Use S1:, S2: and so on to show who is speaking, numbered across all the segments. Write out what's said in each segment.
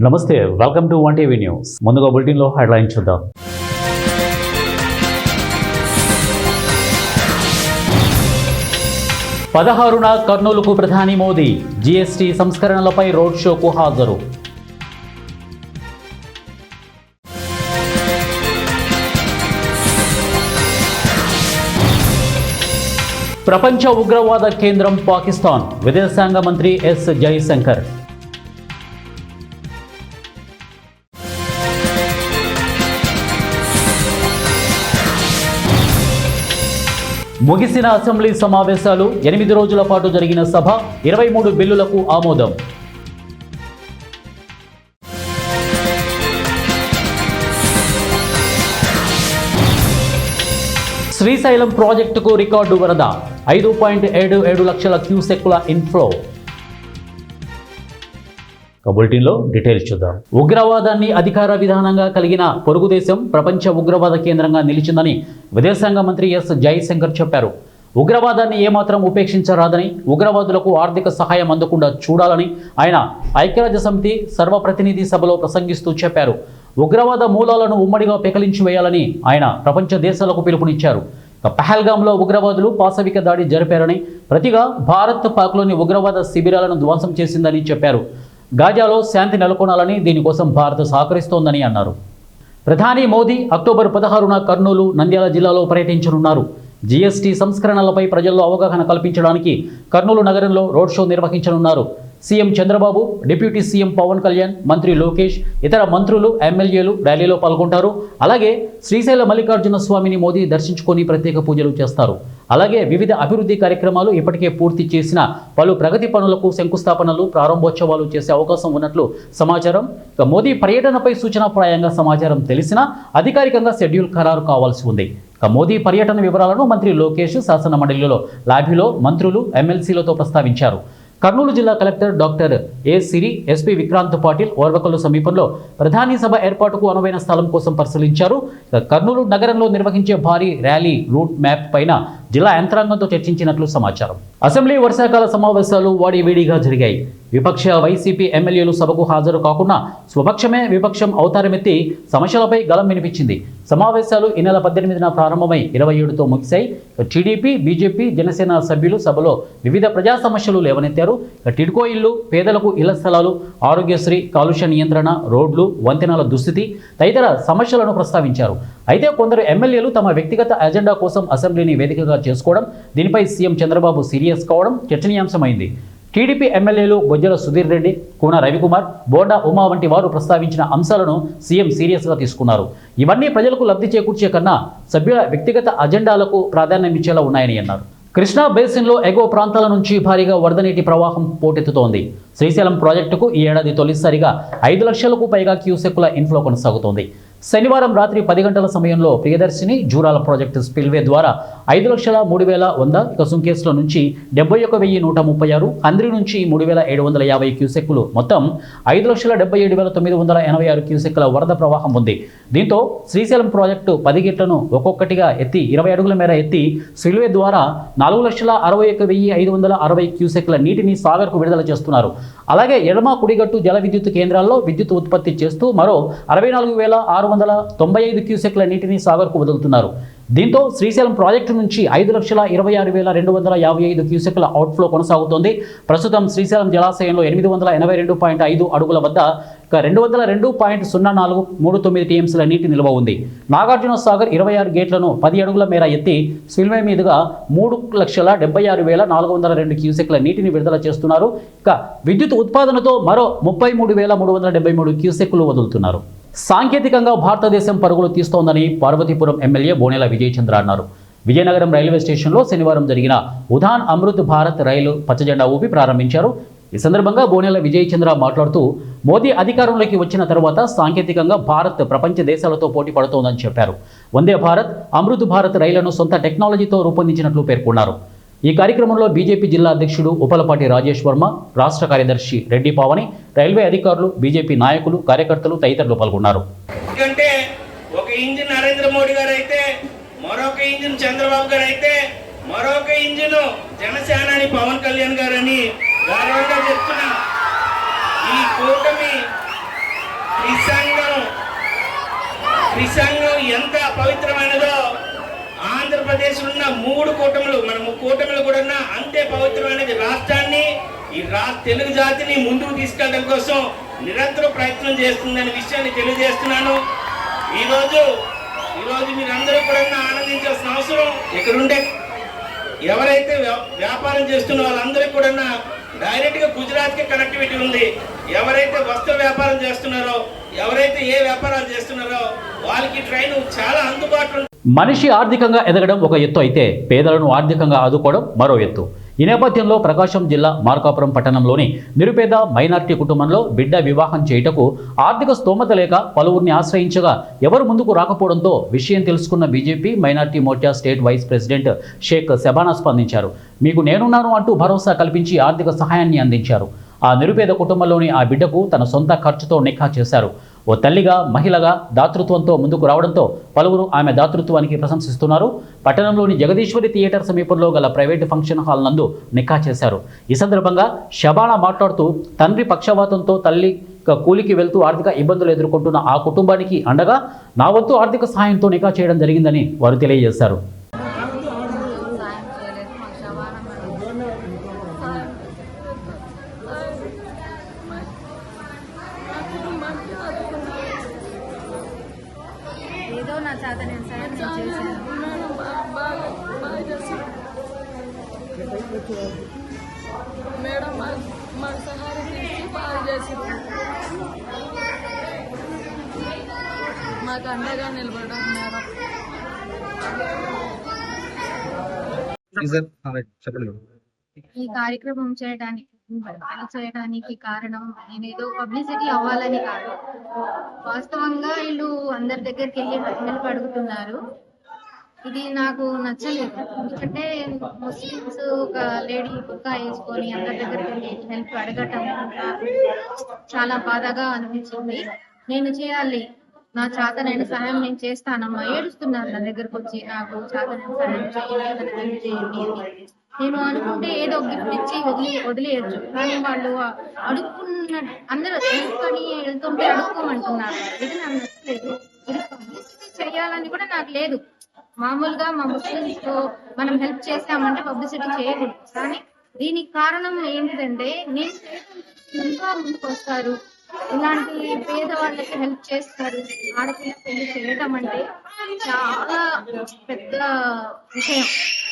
S1: నమస్తే, welcome to 1TV news. ముందుగా బులెటిన్లో హెడ్లైన్ చూద్దాం. పదహారున కర్నూలుకు ప్రధాని మోదీ, జీఎస్టీ సంస్కరణలపై రోడ్ షోకు హాజరు. ప్రపంచ ఉగ్రవాద కేంద్రం పాకిస్తాన్, విదేశాంగ మంత్రి ఎస్ జయశంకర్. ముగిసిన అసెంబ్లీ సమావేశాలు, 8 రోజుల పాటు జరిగిన సభ, 23 బిల్లులకు ఆమోదం. శ్రీశైలం ప్రాజెక్టుకు రికార్డు వరద, 5.77 లక్షల క్యూసెక్కుల ఇన్ఫ్లో. బులెటిన్లో డీటెయిల్స్ చూద్దాం. ఉగ్రవాదాన్ని అధికార విధానంగా కలిగిన పొరుగు దేశం ప్రపంచ ఉగ్రవాద కేంద్రంగా నిలిచిందని విదేశాంగ మంత్రి ఎస్ జయశంకర్ చెప్పారు. ఉగ్రవాదాన్ని ఏమాత్రం ఉపేక్షించరాదని, ఉగ్రవాదులకు ఆర్థిక సహాయం అందకుండా చూడాలని ఆయన ఐక్యరాజ్య సమితి సర్వప్రతినిధి సభలో ప్రసంగిస్తూ చెప్పారు. ఉగ్రవాద మూలాలను ఉమ్మడిగా పెకలించి వేయాలని ఆయన ప్రపంచ దేశాలకు పిలుపునిచ్చారు. పహల్గామ్లో ఉగ్రవాదులు పాశవిక దాడి జరిపారని, ప్రతిగా భారత్ పాక్లోని ఉగ్రవాద శిబిరాలను ధ్వంసం చేసిందని చెప్పారు. గాజాలో శాంతి నెలకొనాలని, దీనికోసం భారత్ సహకరిస్తోందని అన్నారు. ప్రధాని మోదీ అక్టోబర్ 16న కర్నూలు, నంద్యాల జిల్లాలో పర్యటించనున్నారు. జీఎస్టీ సంస్కరణలపై ప్రజల్లో అవగాహన కల్పించడానికి కర్నూలు నగరంలో రోడ్ షో నిర్వహించనున్నారు. CM Chandrababu, deputy CM Pawan Kalyan, మంత్రి లోకేష్, ఇతర మంత్రులు, ఎమ్మెల్యేలు ర్యాలీలో పాల్గొంటారు. అలాగే శ్రీశైల మల్లికార్జున స్వామిని మోదీ దర్శించుకొని ప్రత్యేక పూజలు చేస్తారు. అలాగే వివిధ అభివృద్ధి కార్యక్రమాలు, ఇప్పటికే పూర్తి చేసిన పలు ప్రగతి పనులకు శంకుస్థాపనలు, ప్రారంభోత్సవాలు చేసే అవకాశం ఉన్నట్లు సమాచారం. మోదీ పర్యటనపై సూచనాప్రాయంగా సమాచారం తెలిసినా అధికారికంగా షెడ్యూల్ ఖరారు కావాల్సి ఉంది. మోదీ పర్యటన వివరాలను మంత్రి లోకేష్ శాసన మండలిలో లాబీలో మంత్రులు, ఎమ్మెల్సీలతో ప్రస్తావించారు. కర్నూలు జిల్లా collector doctor A Siri, SP Vikrant Patil Orvakallu సమీపంలో ప్రధాని సభ ఏర్పాటుకు అనువైన స్థలం కోసం పరిశీలించారు. కర్నూలు నగరంలో నిర్వహించే భారీ ర్యాలీ రూట్ మ్యాప్ పైన జిల్లా యంత్రాంగంతో చర్చించినట్లు సమాచారం. అసెంబ్లీ వర్షాకాల సమావేశాలు వాడివేడిగా జరిగాయి. విపక్ష వైసీపీ ఎమ్మెల్యేలు సభకు హాజరు కాకుండా స్వపక్షమే విపక్షం అవతారమెత్తి సమస్యలపై గలం వినిపించింది. సమావేశాలు ఈ నెల 18న ప్రారంభమై 27తో ముగిశాయి. టీడీపీ, బీజేపీ, జనసేన సభ్యులు సభలో వివిధ ప్రజా సమస్యలు లేవనెత్తారు. టిడ్కో ఇళ్లు, పేదలకు ఇళ్ల స్థలాలు, ఆరోగ్యశ్రీ, కాలుష్య నియంత్రణ, రోడ్లు, వంతెనల దుస్థితి తదితర సమస్యలను ప్రస్తావించారు. అయితే కొందరు ఎమ్మెల్యేలు తమ వ్యక్తిగత ఎజెండా కోసం అసెంబ్లీని వేదికగా చేసుకోవడం, దీనిపై సీఎం చంద్రబాబు సీరియస్ కావడం చర్చనీయాంశమైంది. టీడీపీ ఎమ్మెల్యేలు బొజ్జల సుధీర్ రెడ్డి, కూన రవికుమార్, బోండా ఉమా వంటి వారు ప్రస్తావించిన అంశాలను సీఎం సీరియస్గా తీసుకున్నారు. ఇవన్నీ ప్రజలకు లబ్ధి చేకూర్చే కన్నా సభ్యుల వ్యక్తిగత అజెండాలకు ప్రాధాన్యమిచ్చేలా ఉన్నాయని అన్నారు. కృష్ణా బేసిన్లో ఎగువ ప్రాంతాల నుంచి భారీగా వరద నీటి ప్రవాహం పోటెత్తుతోంది. శ్రీశైలం ప్రాజెక్టుకు ఈ ఏడాది తొలిసారిగా 5 లక్షలకు పైగా క్యూసెక్కుల ఇన్ఫ్లో కొనసాగుతోంది. శనివారం రాత్రి 10 గంటల సమయంలో ప్రియదర్శిని, జూరాల ప్రాజెక్టు స్పిల్వే ద్వారా 5,03,100, ఇక సుంకేస్లో నుంచి 71,136, అంద్రి నుంచి 3,750 క్యూసెక్కులు, మొత్తం 5,77,986 క్యూసెక్కుల వరద ప్రవాహం ఉంది. దీంతో శ్రీశైలం ప్రాజెక్టు 10 గేట్లను ఒక్కొక్కటిగా ఎత్తి 20 అడుగుల మేర ఎత్తి స్పిల్వే ద్వారా 4,61,560 క్యూసెక్కుల నీటిని సాగర్కు విడుదల చేస్తున్నారు. అలాగే ఎడమ కుడిగట్టు జల విద్యుత్ కేంద్రాల్లో విద్యుత్ ఉత్పత్తి చేస్తూ మరో 64,695 క్యూసెక్ల నీటిని సాగర్కు వదులుతున్నారు. దీంతో శ్రీశైలం ప్రాజెక్టు నుంచి 5,26,255 క్యూసెక్ల అవుట్ఫ్లో కొనసాగుతోంది. ప్రస్తుతం శ్రీశైలం జలాశయంలో 882.5 అడుగుల వద్ద 202.0439 టీఎంసీల నీటి నిల్వ ఉంది. నాగార్జున సాగర్ 26 గేట్లను 10 అడుగుల మేర ఎత్తి స్పిల్వే మీదుగా 3,76,402 క్యూసెక్ల నీటిని విడుదల చేస్తున్నారు. ఇక విద్యుత్ ఉత్పాదనతో మరో 33,373 క్యూసెక్లు వదులుతున్నారు. సాంకేతికంగా భారతదేశం పరుగులు తీస్తోందని పార్వతీపురం ఎమ్మెల్యే బోనెల విజయచంద్ర అన్నారు. విజయనగరం రైల్వే స్టేషన్లో శనివారం జరిగిన ఉడాన్ అమృత్ భారత్ రైలు పచ్చజెండా ఊపి ప్రారంభించారు. ఈ సందర్భంగా బోనెల విజయచంద్ర మాట్లాడుతూ మోదీ అధికారంలోకి వచ్చిన తర్వాత సాంకేతికంగా భారత్ ప్రపంచ దేశాలతో పోటీ పడుతోందని చెప్పారు. వందే భారత్, అమృత్ భారత్ రైళ్లను సొంత టెక్నాలజీతో రూపొందించినట్లు పేర్కొన్నారు. ఈ కార్యక్రమంలో బీజేపీ జిల్లా అధ్యక్షుడు ఉపలపాటి రాజేష్ వర్మ, రాష్ట్ర కార్యదర్శి రెడ్డి పావని, రైల్వే అధికారులు, బీజేపీ నాయకులు, కార్యకర్తలు తదితరులు పాల్గొన్నారు.
S2: ఒక ఇంజిన్ నరేంద్ర మోడీ గారు అయితే, మరొక ఇంజిన్ చంద్రబాబు గారు అయితే, మరొక ఇంజిన్ జనసేనాని పవన్ కళ్యాణ్ గారని గర్వంగా చెప్తున్నా. ఈ కూటమి త్రిసంగం ఎంత పవిత్రమైనదో ఆంధ్రప్రదేశ్ ఉన్న 3 కూటములు, మన కూటములు కూడా అంతే పవిత్రమైనది. రాష్ట్రాన్ని, ఈ తెలుగు జాతిని ముందుకు తీసుకెళ్ళడం కోసం నిరంతరం ప్రయత్నం చేస్తుందనే విషయాన్ని తెలియజేస్తున్నాను. ఈరోజు మీరందరూ కూడా ఆనందించాల్సిన అవసరం ఇక్కడుండే ఎవరైతే వ్యాపారం చేస్తున్న వాళ్ళందరికీ కూడా డైరెక్ట్గా గుజరాత్కి కనెక్టివిటీ ఉంది. ఎవరైతే వస్త్ర వ్యాపారం చేస్తున్నారో, ఎవరైతే ఏ వ్యాపారాలు చేస్తున్నారో వాళ్ళకి ట్రైన్ చాలా అందుబాటులో.
S1: మనిషి ఆర్థికంగా ఎదగడం ఒక ఎత్తు అయితే పేదలను ఆర్థికంగా ఆదుకోవడం మరో ఎత్తు. ఈ నేపథ్యంలో ప్రకాశం జిల్లా మార్కాపురం పట్టణంలోని నిరుపేద మైనార్టీ కుటుంబంలో బిడ్డ వివాహం చేయుటకు ఆర్థిక స్తోమత లేక పలువురిని ఆశ్రయించగా ఎవరు ముందుకు రాకపోవడంతో విషయం తెలుసుకున్న BJP minority Morcha state vice president Shaik Shabana స్పందించారు. మీకు నేనున్నాను అంటూ భరోసా కల్పించి ఆర్థిక సహాయాన్ని అందించారు. ఆ నిరుపేద కుటుంబంలోని ఆ బిడ్డకు తన సొంత ఖర్చుతో నిఖా చేశారు. ఓ తల్లిగా, మహిళగా దాతృత్వంతో ముందుకు రావడంతో పలువురు ఆమె దాతృత్వానికి ప్రశంసిస్తున్నారు. పట్టణంలోని జగదీశ్వరి థియేటర్ సమీపంలో గల ప్రైవేటు ఫంక్షన్ హాల్ నందు నిఖా చేశారు. ఈ సందర్భంగా షబానా మాట్లాడుతూ తండ్రి పక్షవాతంతో తల్లి కూలికి వెళ్తూ ఆర్థిక ఇబ్బందులు ఎదుర్కొంటున్న ఆ కుటుంబానికి అండగా నా వంతు ఆర్థిక సహాయంతో నిఖా చేయడం జరిగిందని వారు తెలియజేశారు.
S3: ఏదో నా చేత నేను సాయం చేశాను.
S4: మేడం మాకు సహాయం చేసి బాగా చేసింది, మాకు అండగా నిలబడడం మేడం.
S3: ఈ కార్యక్రమం చేయడానికి కారణం నేనేదో పబ్లిసిటీ అవ్వాలని కాదు. వాస్తవంగా వీళ్ళు అందరి దగ్గరికి వెళ్ళి హెల్ప్ అడుగుతున్నారు. ఇది నాకు నచ్చలేదు. ఎందుకంటే ముస్లిమ్స్ ఒక లేడీ బుక్కా వేసుకొని అందరి దగ్గరికి వెళ్ళి హెల్ప్ అడగటం నాకు చాలా బాధగా అనిపించింది. నేను చేయాలి, నా చేతనైన సహాయం నేను చేస్తానమ్మా. ఏడుస్తున్నారు నా దగ్గరకు వచ్చి, నాకు చేతనైన సహాయం చేయండి అని. నేను అనుకుంటే ఏదో గిఫ్ట్ ఇచ్చి వదిలేయచ్చు, కానీ వాళ్ళు అడుక్కున్న అందరూ తెలుసుకొని వెళ్తుంటే అడుక్కోమంటున్నారు. ఇది నాకు నచ్చలేదు. ఇది పబ్లిసిటీ చేయాలని కూడా నాకు లేదు. మామూలుగా మా ముస్లిమ్స్ తో మనం హెల్ప్ చేసామంటే పబ్లిసిటీ చేయకూడదు. కానీ దీనికి కారణం ఏంటిదంటే నేను ఇంకా ముందుకు వస్తారు, ఇలాంటి పేదవాళ్ళకి హెల్ప్ చేస్తారు. ఆడపిల్ల పెళ్లి చేయడం అంటే చాలా పెద్ద విషయం.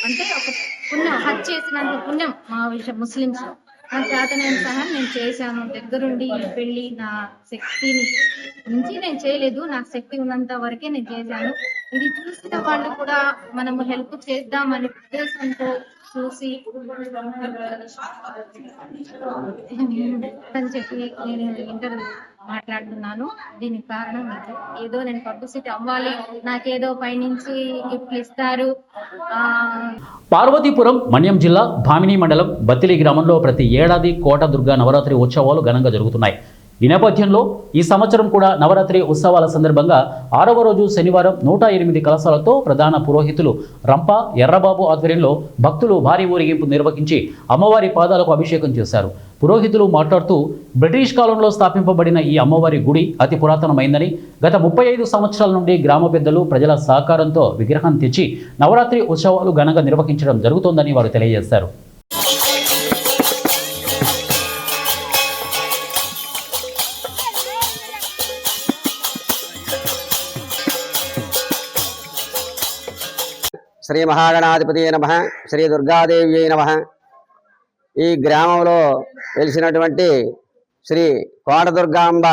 S3: అంటే ఒక పుణ్యం, హజ్ చేసినంత పుణ్యం మా ముస్లిమ్స్. నా చేతనైన సహాయం నేను చేశాను. దగ్గరుండి ఈ పెళ్లి నా శక్తిని మించి నేను చేయలేదు, నాకు శక్తి ఉన్నంత వరకే నేను చేశాను. ఇది చూసిన వాళ్ళు కూడా మనము హెల్ప్ చేద్దామనే ఉద్దేశంతో చూసి అని చెప్పి నేను ఇంటర్వ్యూ మాట్లాడుతున్నాను. దీనికి కారణం ఏదో నేను పబ్లిసిటీ అవ్వాలి, నాకేదో పైనుంచి గిఫ్ట్లు ఇస్తారు.
S1: పార్వతీపురం మన్యం జిల్లా భామిని మండలం బత్తిలి గ్రామంలో ప్రతి ఏడాది కోట దుర్గా నవరాత్రి ఉత్సవాలు ఘనంగా జరుగుతున్నాయి. ఈ నేపథ్యంలో ఈ సంవత్సరం కూడా నవరాత్రి ఉత్సవాల సందర్భంగా 6వ రోజు శనివారం 108 కలశాలతో ప్రధాన పురోహితులు రంప ఎర్రబాబు ఆధ్వర్యంలో భక్తులు భారీ ఊరేగింపు నిర్వహించి అమ్మవారి పాదాలకు అభిషేకం చేశారు. పురోహితులు మాట్లాడుతూ బ్రిటిష్ కాలంలో స్థాపింపబడిన ఈ అమ్మవారి గుడి అతి పురాతనమైందని, గత 35 సంవత్సరాల నుండి గ్రామ పెద్దలు ప్రజల సహకారంతో విగ్రహం తెచ్చి నవరాత్రి ఉత్సవాలు ఘనంగా నిర్వహించడం జరుగుతోందని వారు తెలియజేశారు.
S5: శ్రీ మహాగణాధిపతి నమః, శ్రీ దుర్గాదేవి నమః. ఈ గ్రామంలో వెలిసినటువంటి శ్రీ కోట దుర్గాంబ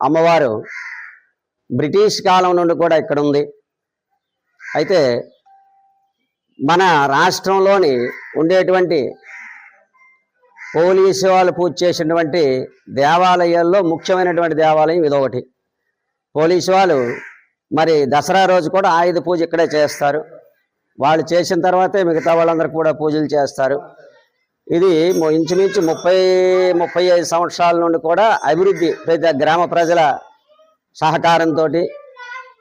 S5: అమ్మవారు బ్రిటిష్ కాలం నుండి కూడా ఇక్కడ ఉంది. అయితే మన రాష్ట్రంలోని ఉండేటువంటి పోలీసు వాళ్ళు పూజ చేసినటువంటి దేవాలయాల్లో ముఖ్యమైనటువంటి దేవాలయం ఇదొకటి. పోలీసు వాళ్ళు మరి దసరా రోజు కూడా ఆయుధ పూజ ఇక్కడే చేస్తారు. వాళ్ళు చేసిన తర్వాతే మిగతా వాళ్ళందరూ కూడా పూజలు చేస్తారు. ఇది ఇంచుమించు 30-35 సంవత్సరాల నుండి కూడా అభివృద్ధి ప్రతి గ్రామ ప్రజల సహకారంతో,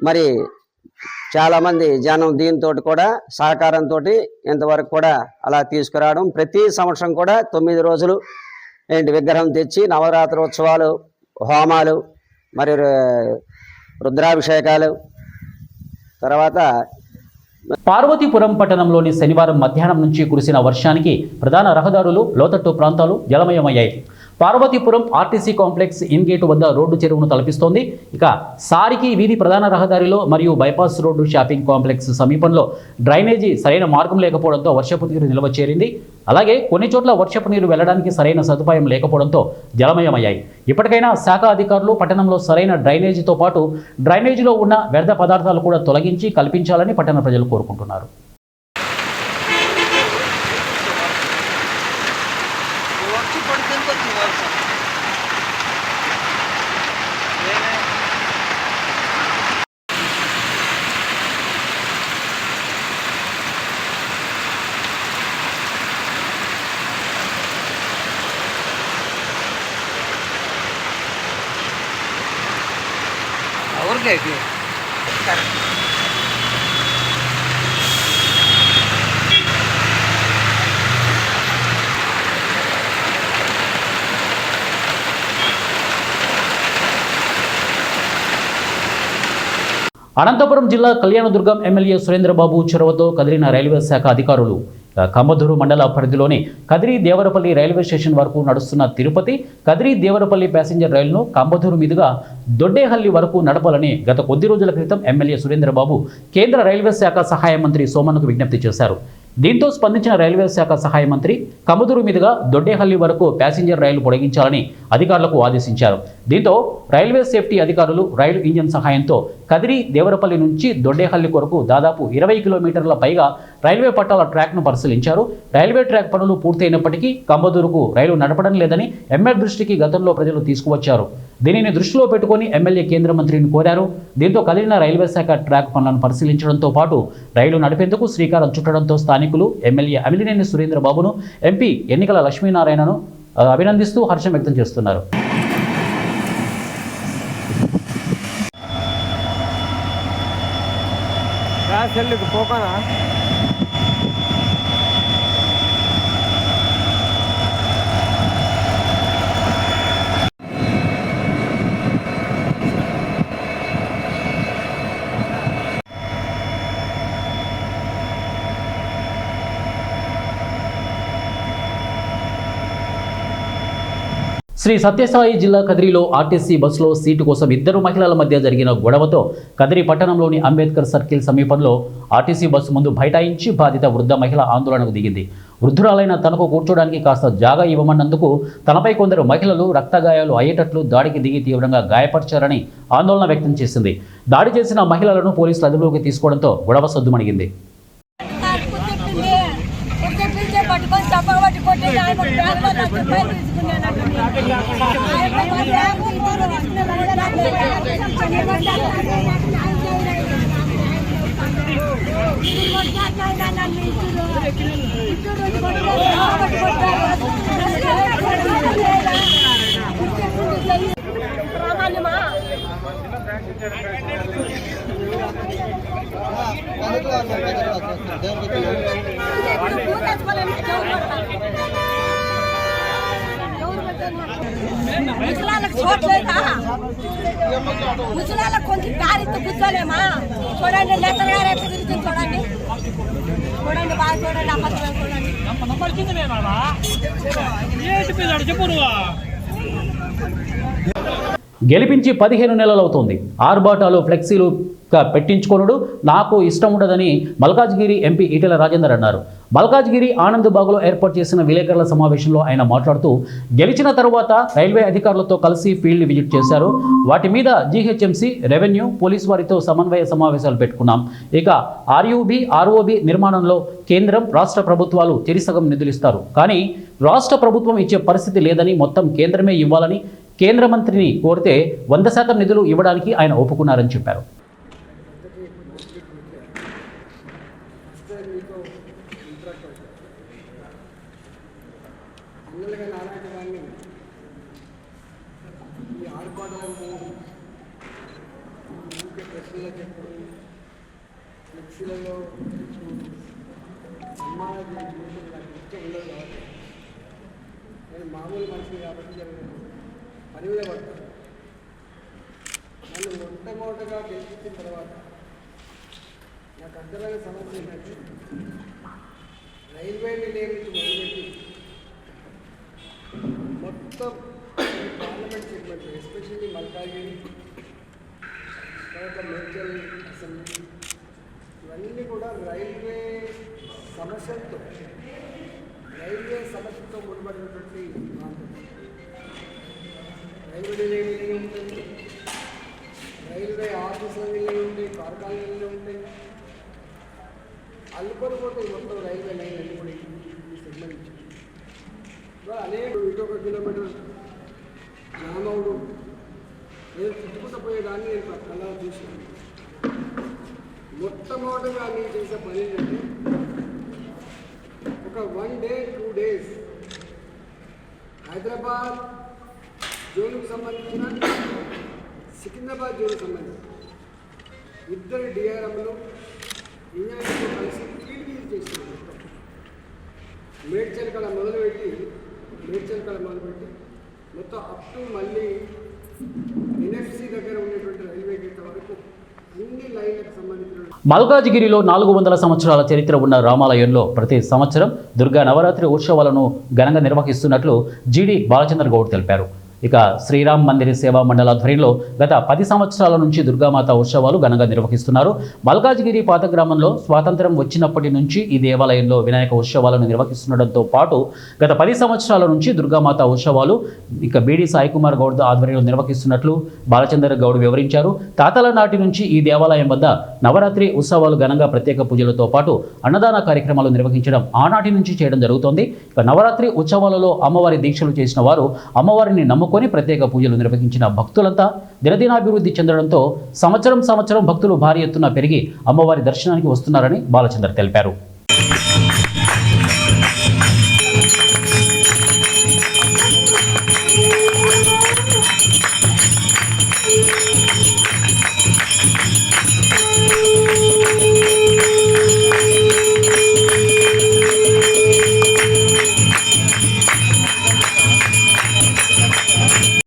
S5: మరి చాలామంది జనం దీంతో కూడా సహకారంతో ఇంతవరకు కూడా అలా తీసుకురావడం. ప్రతి సంవత్సరం కూడా 9 రోజులు విగ్రహం తెచ్చి నవరాత్రి ఉత్సవాలు, హోమాలు, మరి రుద్రాభిషేకాలు, తర్వాత
S1: పార్వతీపురం పట్టణంలోని శనివారం మధ్యాహ్నం నుంచి కురిసిన వర్షానికి ప్రధాన రహదారులు, లోతట్టు ప్రాంతాలు జలమయమయ్యాయి. పార్వతీపురం ఆర్టీసీ కాంప్లెక్స్ ఇన్గేట్ వద్ద రోడ్డు చెరువును తలపిస్తోంది. ఇక సారికి వీధి ప్రధాన రహదారిలో మరియు బైపాస్ రోడ్డు షాపింగ్ కాంప్లెక్స్ సమీపంలో డ్రైనేజీ సరైన మార్గం లేకపోవడంతో వర్షపు నీరు నిల్వ చేరింది. అలాగే కొన్ని చోట్ల వర్షపు నీరు వెళ్లడానికి సరైన సదుపాయం లేకపోవడంతో జలమయమయ్యాయి. ఇప్పటికైనా శాఖ అధికారులు పట్టణంలో సరైన డ్రైనేజీతో పాటు డ్రైనేజీలో ఉన్న వ్యర్థ పదార్థాలు కూడా తొలగించి కల్పించాలని పట్టణ ప్రజలు కోరుకుంటున్నారు.
S6: और क्या है
S1: అనంతపురం జిల్లా కళ్యాణదుర్గం ఎమ్మెల్యే సురేంద్రబాబు చొరవతో కదిలిన రైల్వే శాఖ అధికారులు కమ్మదూరు మండల పరిధిలోని కదిరి దేవరపల్లి రైల్వే స్టేషన్ వరకు నడుస్తున్న తిరుపతి కదిరి దేవరపల్లి ప్యాసింజర్ రైలును కంబదూరు మీదుగా దొడ్డేహల్లి వరకు నడపాలని గత కొద్ది రోజుల క్రితం ఎమ్మెల్యే సురేంద్రబాబు కేంద్ర రైల్వే శాఖ సహాయ మంత్రి సోమన్కు విజ్ఞప్తి చేశారు. దీంతో స్పందించిన రైల్వే శాఖ సహాయ మంత్రి కమ్మదూరు మీదుగా దొడ్డేహల్లి వరకు ప్యాసింజర్ రైలు పొడిగించాలని అధికారులకు ఆదేశించారు. దీంతో రైల్వే సేఫ్టీ అధికారులు రైలు ఇంజిన్ సహాయంతో కదిరి దేవరపల్లి నుంచి దొడ్డేహల్లి కొరకు దాదాపు 20 కిలోమీటర్ల పైగా రైల్వే పట్టాల ట్రాక్ను పరిశీలించారు. రైల్వే ట్రాక్ పనులు పూర్తయినప్పటికీ కంబదూరుకు రైలు నడపడం లేదని ఎమ్మెల్యే దృష్టికి గతంలో ప్రజలు తీసుకువచ్చారు. దీనిని దృష్టిలో పెట్టుకుని ఎమ్మెల్యే కేంద్ర మంత్రిని కోరారు. దీంతో కదిలిన రైల్వే శాఖ ట్రాక్ పనులను పరిశీలించడంతో పాటు రైలు నడిపేందుకు శ్రీకారం చుట్టడంతో స్థానికులు ఎమ్మెల్యే అమిలినేని సురేంద్రబాబును, ఎంపీ ఎన్నికల లక్ష్మీనారాయణను అభినందిస్తూ హర్షం వ్యక్తం చేస్తున్నారు. శ్రీ సత్యసాయి జిల్లా కదిరిలో ఆర్టీసీ బస్సులో సీటు కోసం ఇద్దరు మహిళల మధ్య జరిగిన గొడవతో కదిరి పట్టణంలోని అంబేద్కర్ సర్కిల్ సమీపంలో ఆర్టీసీ బస్సు ముందు బైఠాయించి బాధిత వృద్ధ మహిళ ఆందోళనకు దిగింది. వృద్ధురాలైన తనకు కూర్చోడానికి కాస్త జాగా ఇవ్వమన్నందుకు తనపై కొందరు మహిళలు రక్తగాయాలు అయ్యేటట్లు దాడికి దిగి తీవ్రంగా గాయపరిచారని ఆందోళన వ్యక్తం చేసింది. దాడి చేసిన మహిళలను పోలీసులు అదుపులోకి తీసుకోవడంతో గొడవ సద్దుమణిగింది.
S7: ముసలాళ్ళకు కొంచెం దారితో కూర్చోలేమా? చూడండి, నెత్తగా రేపు తిరుగుతుంది. చూడండి చూడండి బాగా చూడండి. అమ్మకం చూడండి.
S1: గెలిపించి 15 నెలలవుతోంది. ఆర్బాటాలు ఫ్లెక్సీలు పెట్టించుకొనుడు నాకు ఇష్టం ఉండదని మల్కాజ్గిరి ఎంపీ ఈటెల రాజేందర్ అన్నారు. మల్కాజ్గిరి ఆనందబాగులో ఏర్పాటు చేసిన విలేకరుల సమావేశంలో ఆయన మాట్లాడుతూ గెలిచిన తరువాత రైల్వే అధికారులతో కలిసి ఫీల్డ్ విజిట్ చేశారు. వాటి మీద జీహెచ్ఎంసీ, రెవెన్యూ, పోలీసు వారితో సమన్వయ సమావేశాలు పెట్టుకున్నాం. ఇక ఆర్యూబీ, ఆర్ఓబీ నిర్మాణంలో కేంద్రం, రాష్ట్ర ప్రభుత్వాలు చెరిసగం నిధులు ఇస్తారు. కానీ రాష్ట్ర ప్రభుత్వం ఇచ్చే పరిస్థితి లేదని, మొత్తం కేంద్రమే ఇవ్వాలని కేంద్ర మంత్రిని కోరితే 100% నిధులు ఇవ్వడానికి ఆయన ఒప్పుకున్నారని చెప్పారు.
S8: మామూలు మనిషి కాబట్టి పనివే పడతాను. నన్ను మొట్టమొదటిగా గెలిపించిన తర్వాత నాకు అర్థమైన సమస్య ఏంటంటే రైల్వే నిలయం నుంచి మొదలుపెట్టి మొత్తం పార్లమెంట్ సెగ్మెంట్ ఎస్పెషల్లీ మల్కాజ్గిరి తర్వాత మేడ్చల్ అసెంబ్లీ ఇవన్నీ కూడా రైల్వే సమస్యలతో ముడిపడినటువంటి ప్రాంతం. రైల్వే నిలయం ఉంటుంది, రైల్వే ఆఫీసుల నిలయం ఉంటాయి, కార్ఖానాల నిలయం ఉంటాయి, అల్లుకొని పోతాయి మొత్తం రైల్వే లైన్ అన్ని కూడా ఈ సెగ్మెంట్. అనేక ఇటు 1 కిలోమీటర్ జామవుడు నేను చుట్టుకుంటూ పోయేదాన్ని నేను కళ్ళ చూసాను. మొట్టమొదటిగా నేను చేసే పని ఏంటంటే ఒక 1 డే 2 డేస్ హైదరాబాద్ జోన్కు సంబంధించిన సికింద్రాబాద్ జోన్కు సంబంధించిన 2 డిఆర్ఎంలు ఇంజనీర్లతో కలిసి ఫీల్డ్ విజిట్ చేస్తున్నాను. మేడ్చల్ కళ మొదలుపెట్టి మొత్తం అప్ టు మళ్ళీ ఎన్ఎఫ్సి దగ్గర ఉన్నటువంటి రైల్వే గేట్ వరకు అన్ని లైన్లకు సంబంధించిన
S1: మల్కాజ్గిరిలో 400 సంవత్సరాల చరిత్ర ఉన్న రామాలయంలో ప్రతి సంవత్సరం దుర్గా నవరాత్రి ఉత్సవాలను ఘనంగా నిర్వహిస్తున్నట్లు జీడి బాలచంద్ర గౌడ్ తెలిపారు. ఇక శ్రీరామ్ మందిర్ సేవా మండల ఆధ్వర్యంలో గత 10 సంవత్సరాల నుంచి దుర్గామాత ఉత్సవాలు ఘనంగా నిర్వహిస్తున్నారు. మల్కాజ్గిరి పాత గ్రామంలో స్వాతంత్ర్యం వచ్చినప్పటి నుంచి ఈ దేవాలయంలో వినాయక ఉత్సవాలను నిర్వహిస్తుండటంతో పాటు గత 10 సంవత్సరాల నుంచి దుర్గామాత ఉత్సవాలు ఇక బీడి సాయి కుమార్ గౌడ్ ఆధ్వర్యంలో నిర్వహిస్తున్నట్లు బాలచంద్ర గౌడ్ వివరించారు. తాతల నాటి నుంచి ఈ దేవాలయం వద్ద నవరాత్రి ఉత్సవాలు ఘనంగా ప్రత్యేక పూజలతో పాటు అన్నదాన కార్యక్రమాలు నిర్వహించడం ఆనాటి నుంచి చేయడం జరుగుతోంది. ఇక నవరాత్రి ఉత్సవాలలో అమ్మవారి దీక్షలు చేసిన వారు అమ్మవారిని కొని ప్రత్యేక పూజలు నిర్వహించిన భక్తులంతా దినదినాభివృద్ధి చెందడంతో సంవత్సరం భక్తులు భారీ ఎత్తున పెరిగి అమ్మవారి దర్శనానికి వస్తున్నారని బాలచంద్ర తెలిపారు.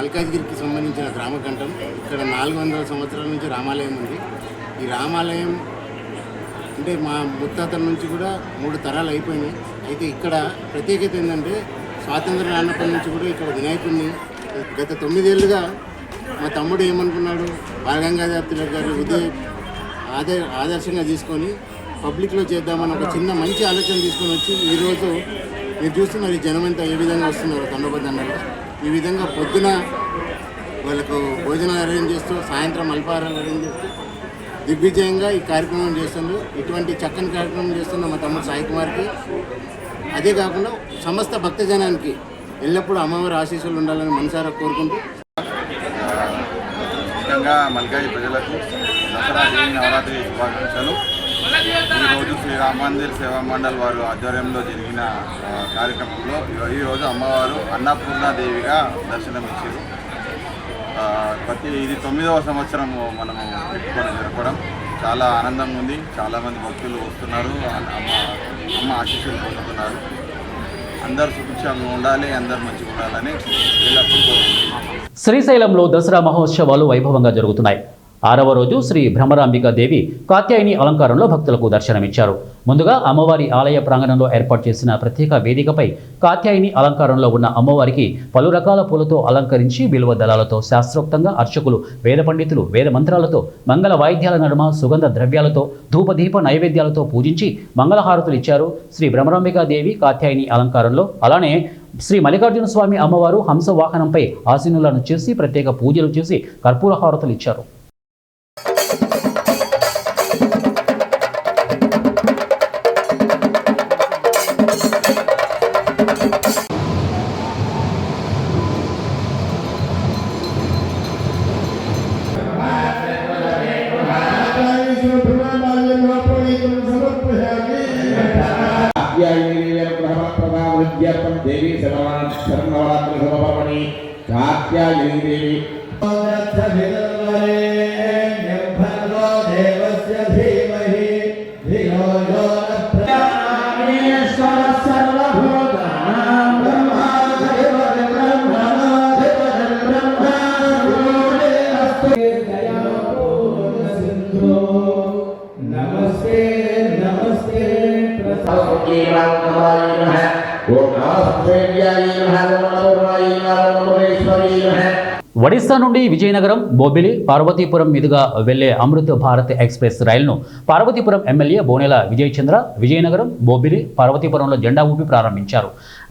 S9: మల్కాజ్గిరికి సంబంధించిన గ్రామకంఠం. ఇక్కడ 400 సంవత్సరాల నుంచి రామాలయం ఉంది. ఈ రామాలయం అంటే మా ముత్తాతల నుంచి కూడా 3 తరాలు అయిపోయినాయి. అయితే ఇక్కడ ప్రత్యేకత ఏంటంటే స్వాతంత్రం రానప్పటి నుంచి కూడా ఇక్కడ వినాయకుడిని గత 9 ఏళ్ళుగా మా తమ్ముడు ఏమనుకున్నాడు, బాలగంగాధర్ తిలక్ గారి ఆదర్శంగా తీసుకొని పబ్లిక్లో చేద్దామని ఒక చిన్న మంచి ఆలోచన తీసుకొని వచ్చి ఈరోజు మీరు చూస్తున్నారు ఈ జనమంతా ఏ విధంగా వస్తున్నారు తండోబద్దండగా. ఈ విధంగా పొద్దున వాళ్ళకు భోజనాలు అరేంజ్ చేస్తూ సాయంత్రం అల్పాహారాలు అరేంజ్ చేస్తూ దిగ్విజయంగా ఈ కార్యక్రమం చేస్తున్నారు. ఇటువంటి చక్కని కార్యక్రమం చేస్తున్న మా తమ్ముడు సాయి కుమార్కి, అదే కాకుండా సమస్త భక్తజనానికి ఎల్లప్పుడూ అమ్మవారి ఆశీస్సులు ఉండాలని మనసారా కోరుకుంటూ
S10: ముఖ్యంగా మల్కాజ్గిరి ప్రజలకు దసరా నవరాత్రి శుభాకాంక్షలు. ఈరోజు శ్రీరామ్ మందిర్ సేవా మండల్ వారు ఆధ్వర్యంలో జరిగిన కార్యక్రమంలో ఈరోజు అమ్మవారు అన్నపూర్ణాదేవిగా దర్శనమిచ్చారు. ఇది 9వ సంవత్సరము మనము పెట్టుకొని జరపడం చాలా ఆనందంగా ఉంది. చాలామంది భక్తులు వస్తున్నారు, అమ్మ ఆశీస్సులు పొందుతున్నారు. అందరూ సుభిక్షంగా ఉండాలి, అందరూ మంచిగా ఉండాలని ఎల్లప్పుడూ కోరుకుంటున్నాం.
S1: శ్రీశైలంలో దసరా మహోత్సవాలు వైభవంగా జరుగుతున్నాయి. 6వ రోజు శ్రీ భ్రమరాంబికా దేవి కాత్యాయని అలంకారంలో భక్తులకు దర్శనమిచ్చారు. ముందుగా అమ్మవారి ఆలయ ప్రాంగణంలో ఏర్పాటు చేసిన ప్రత్యేక వేదికపై కాత్యాయని అలంకారంలో ఉన్న అమ్మవారికి పలు రకాల పూలతో అలంకరించి బిల్వ దళాలతో శాస్త్రోక్తంగా అర్చకులు, వేద పండితులు వేద మంత్రాలతో మంగళ వాయిద్యాల నడుమ సుగంధ ద్రవ్యాలతో ధూపదీప నైవేద్యాలతో పూజించి మంగళహారతులు ఇచ్చారు. శ్రీ భ్రమరాంబికా దేవి కాత్యాయని అలంకారంలో అలానే శ్రీ మల్లికార్జున స్వామి అమ్మవారు హంస వాహనంపై ఆసీనులను చేసి ప్రత్యేక పూజలు చేసి కర్పూర హారతులు ఇచ్చారు.
S11: देवी शरणवरात्रि शुभपर्वणि कात्यायनी देवी देवस्य धीमहि धियो यो न प्रचोदयात् सर्वभूतानां ब्रह्माधिपतिं ब्रह्माधिपतिं ब्रह्माधिपतिं दयापूर्ण सिन्धो नमस्ते
S1: ఒడిశా నుండి విజయనగరం, బొబ్బిలి, పార్వతీపురం మీదుగా వెళ్లే అమృత్ భారత్ ఎక్స్ప్రెస్ రైలును పార్వతీపురం ఎమ్మెల్యే బోనెల విజయ్ చంద్ర విజయనగరం, బొబ్బిలి, పార్వతీపురంలో జెండా ఊపి ప్రారంభించారు.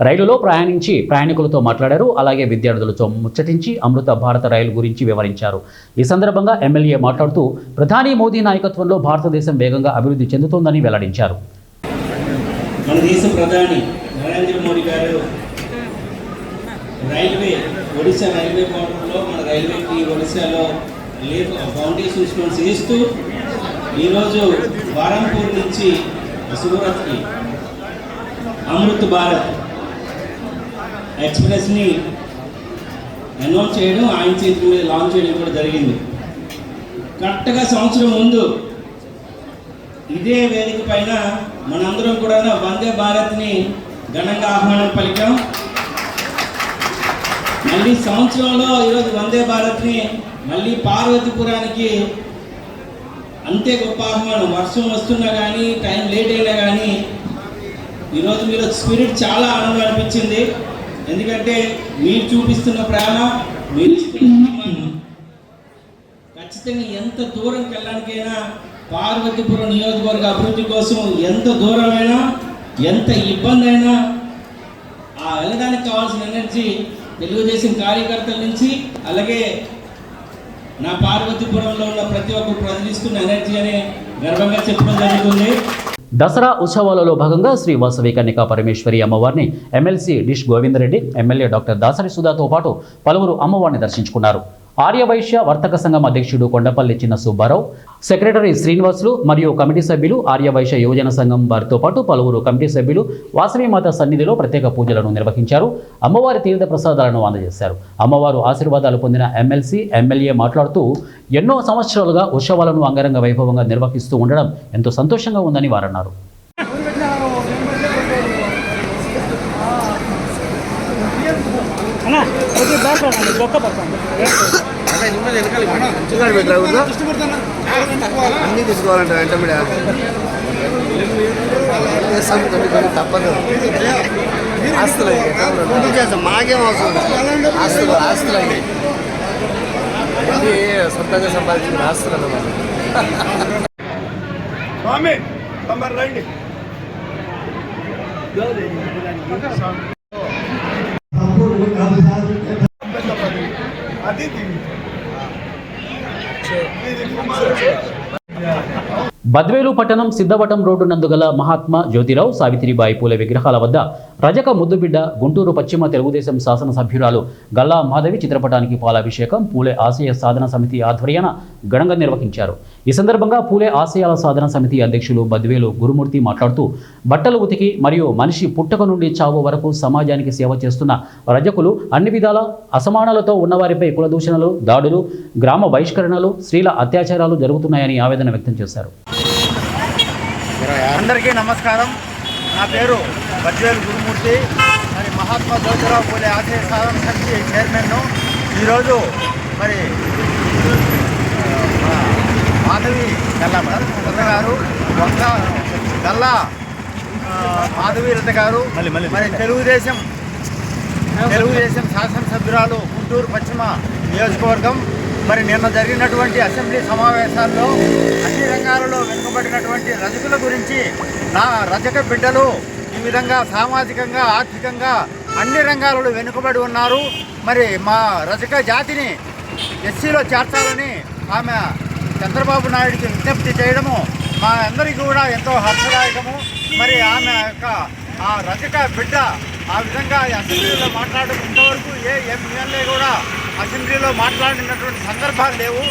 S1: రైలులో ప్రయాణించి ప్రయాణికులతో మాట్లాడారు. అలాగే విద్యార్థులతో ముచ్చటించి అమృత భారత రైలు గురించి వివరించారు. ఈ సందర్భంగా ఎమ్మెల్యే మాట్లాడుతూ ప్రధాని మోదీ నాయకత్వంలో భారతదేశం వేగంగా అభివృద్ధి చెందుతోందని వెల్లడించారు.
S2: మన దేశ ప్రధాని నరేంద్ర మోడీ గారు ఒడిశా రైల్వే కోటంలో మన రైల్వేకి ఒడిశాలో ఫౌండేషన్ స్టోన్స్ వేస్తూ ఈరోజు బారంపూర్ నుంచి సూరత్కి అమృత్ భారత్ ఎక్స్ప్రెస్ని అనౌన్స్ చేయడం, ఆయన చేతుల మీద లాంచ్ చేయడం కూడా జరిగింది. కరెక్ట్గా సంవత్సరం ముందు ఇదే వేదిక పైన మనందరం కూడా వందే భారత్ని ఘనంగా ఆహ్వానం పలికాం. మళ్ళీ సంవత్సరంలో ఈరోజు వందే భారత్ని మళ్ళీ పార్వతీపురానికి అంతే గొప్ప ఆహ్వానం. వర్షం వస్తున్నా కానీ, టైం లేట్ అయినా కానీ ఈరోజు మీరు స్పిరిట్ చాలా ఆనందం అనిపించింది. ఎందుకంటే మీరు చూపిస్తున్న ప్రేమ, మీరు ఖచ్చితంగా ఎంత దూరంకి వెళ్ళడానికైనా పార్వతీపురం నియోజకవర్గ అభివృద్ధి కోసం ఎంత దూరమైనా, ఎంత ఇబ్బంది అయినా ఆ వెళ్ళడానికి కావాల్సిన ఎనర్జీ తెలుగుదేశం కార్యకర్తల నుంచి, అలాగే నా పార్వతీపురంలో ఉన్న ప్రతి ఒక్కరు ప్రజలిస్తున్న ఎనర్జీ అనే గర్వంగా చెప్పడం జరుగుతుంది.
S1: దసరా ఉత్సవాలలో భాగంగా శ్రీ వాసవి కన్యకా పరమేశ్వరి అమ్మవారిని ఎమ్మెల్సీ డిష్ గోవిందరెడ్డి, ఎమ్మెల్యే డాక్టర్ దాసరి సుధాతో పాటు పలువురు అమ్మవారిని దర్శించుకున్నారు. ఆర్యవైశ్య వర్తక సంఘం అధ్యక్షుడు కొండపల్లి చిన్న సుబ్బారావు, సెక్రటరీ శ్రీనివాసులు మరియు కమిటీ సభ్యులు, ఆర్యవైశ్య యువజన సంఘం వారితో పాటు పలువురు కమిటీ సభ్యులు వాసవిమాత సన్నిధిలో ప్రత్యేక పూజలను నిర్వహించారు. అమ్మవారి తీర్థ ప్రసాదాలను అందజేశారు. అమ్మవారు ఆశీర్వాదాలు పొందిన ఎమ్మెల్సీ, ఎమ్మెల్యే మాట్లాడుతూ ఎన్నో సంవత్సరాలుగా ఉత్సవాలను అంగరంగ వైభవంగా నిర్వహిస్తూ ఉండడం ఎంతో సంతోషంగా ఉందని వారన్నారు.
S8: అన్నీ తీసుకోవాలంటే తప్పదు. ఆస్తులు మాకేం అవసరం, ఆస్తులు అవి సొంతంగా సంపాదించిన ఆస్తులు అన్నమాట. స్వామి రండి.
S1: బద్వేలు పట్టణం సిద్ధవటం రోడ్డు నందుగల మహాత్మా జ్యోతిరావు, సావిత్రిబాయి పూలే విగ్రహాల వద్ద రజక ముద్దుబిడ్డ గుంటూరు పశ్చిమ తెలుగుదేశం శాసనసభ్యురాలు గల్లా మాధవి చిత్రపటానికి పాలాభిషేకం పూలే ఆశయ సాధన సమితి ఆధ్వర్యాన ఘనంగా నిర్వహించారు. ఈ సందర్భంగా పూలే ఆశయాల సాధన సమితి అధ్యక్షులు బద్వేలు గురుమూర్తి మాట్లాడుతూ బట్టలు ఉతికి మరియు మనిషి పుట్టక నుండి చావు వరకు సమాజానికి సేవ చేస్తున్న రజకులు అన్ని విధాల అసమానాలతో ఉన్నవారిపై కులదూషణలు, దాడులు, గ్రామ బహిష్కరణలు, స్త్రీల అత్యాచారాలు జరుగుతున్నాయని ఆవేదన వ్యక్తం చేశారు.
S12: అందరికీ నమస్కారం. నా పేరు బద్వేలు గురుమూర్తి. మరి మహాత్మా జ్యోతిరావు పూలే ఆశయ సాధన సమితి చైర్మన్ను. ఈరోజు మరి మాధవి గారు, గల్లా మాధవి రత గారు, మరి తెలుగుదేశం శాసనసభ్యురాలు గుంటూరు పశ్చిమ నియోజకవర్గం. మరి నిన్న జరిగినటువంటి అసెంబ్లీ సమావేశాల్లో అన్ని రంగాలలో వెనుకబడినటువంటి రజకుల గురించి, నా రజక బిడ్డలు ఈ విధంగా సామాజికంగా, ఆర్థికంగా అన్ని రంగాలలో వెనుకబడి ఉన్నారు. మరి మా రజక జాతిని ఎస్సీలో చేర్చాలని ఆమె చంద్రబాబు నాయుడికి విజ్ఞప్తి చేయడము మా అందరికీ కూడా ఎంతో హర్షదాయకము. మరి ఆమె యొక్క ఆ రజక బిడ్డ ఆ విధంగా అసెంబ్లీలో మాట్లాడడం ఇంతవరకు ఏ ఎమ్మెల్యే కూడా అసెంబ్లీలో మాట్లాడినటువంటి సందర్భాలు లేవు.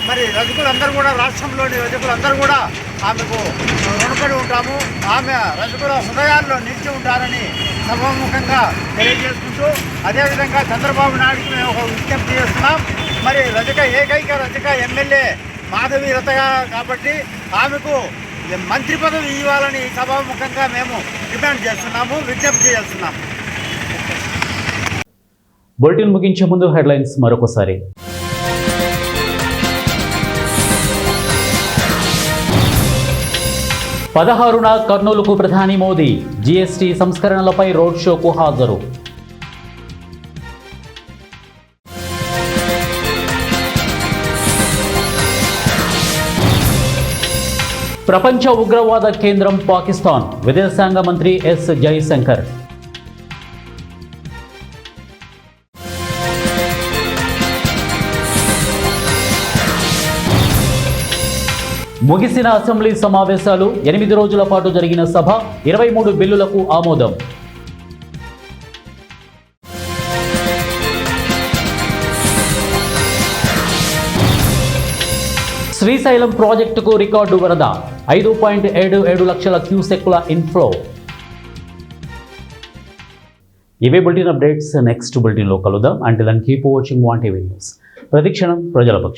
S12: మరి రజకులందరూ కూడా, రాష్ట్రంలోని రజకులందరూ కూడా ఆమెకు రుణపడి ఉంటాము. ఆమె రజకుల హృదయాల్లో నిలిచి ఉంటారని సభాముఖంగా తెలియజేసుకుంటూ, అదేవిధంగా చంద్రబాబు నాయుడుకి మేము ఒక విజ్ఞప్తి చేస్తున్నాం. మరి ఏకైక రజక ఎమ్మెల్యే మాధవి రత కాబట్టి ఆమెకు మంత్రి పదవి ఇవ్వాలని సభాముఖంగా మేము డిమాండ్ చేస్తున్నాము, విజ్ఞప్తి చేస్తున్నాము.
S1: బులెటిన్ ముగించే ముందు హెడ్లైన్స్ మరొకసారి. పదహారున కర్నూలుకు ప్రధాని మోదీ, జీఎస్టీ సంస్కరణలపై రోడ్ షోకు హాజరు. ప్రపంచ ఉగ్రవాద కేంద్రం పాకిస్తాన్, విదేశాంగ మంత్రి ఎస్ జైశంకర్. ముగిసిన అసెంబ్లీ సమావేశాలు. 8 రోజుల పాటు జరిగిన సభ. 23 బిల్లులకు ఆమోదం. శ్రీశైలం ప్రాజెక్టుకు రికార్డు వరద. 5.77 లక్షల క్యూసెక్ల ఇన్ఫ్లో. ఇవే బులెటిన్ అప్డేట్స్. నెక్స్ట్ బులెటిన్లో కలుద్దాం. Until then keep watching 1 TV news. ప్రతిక్షణం ప్రజల పక్షం.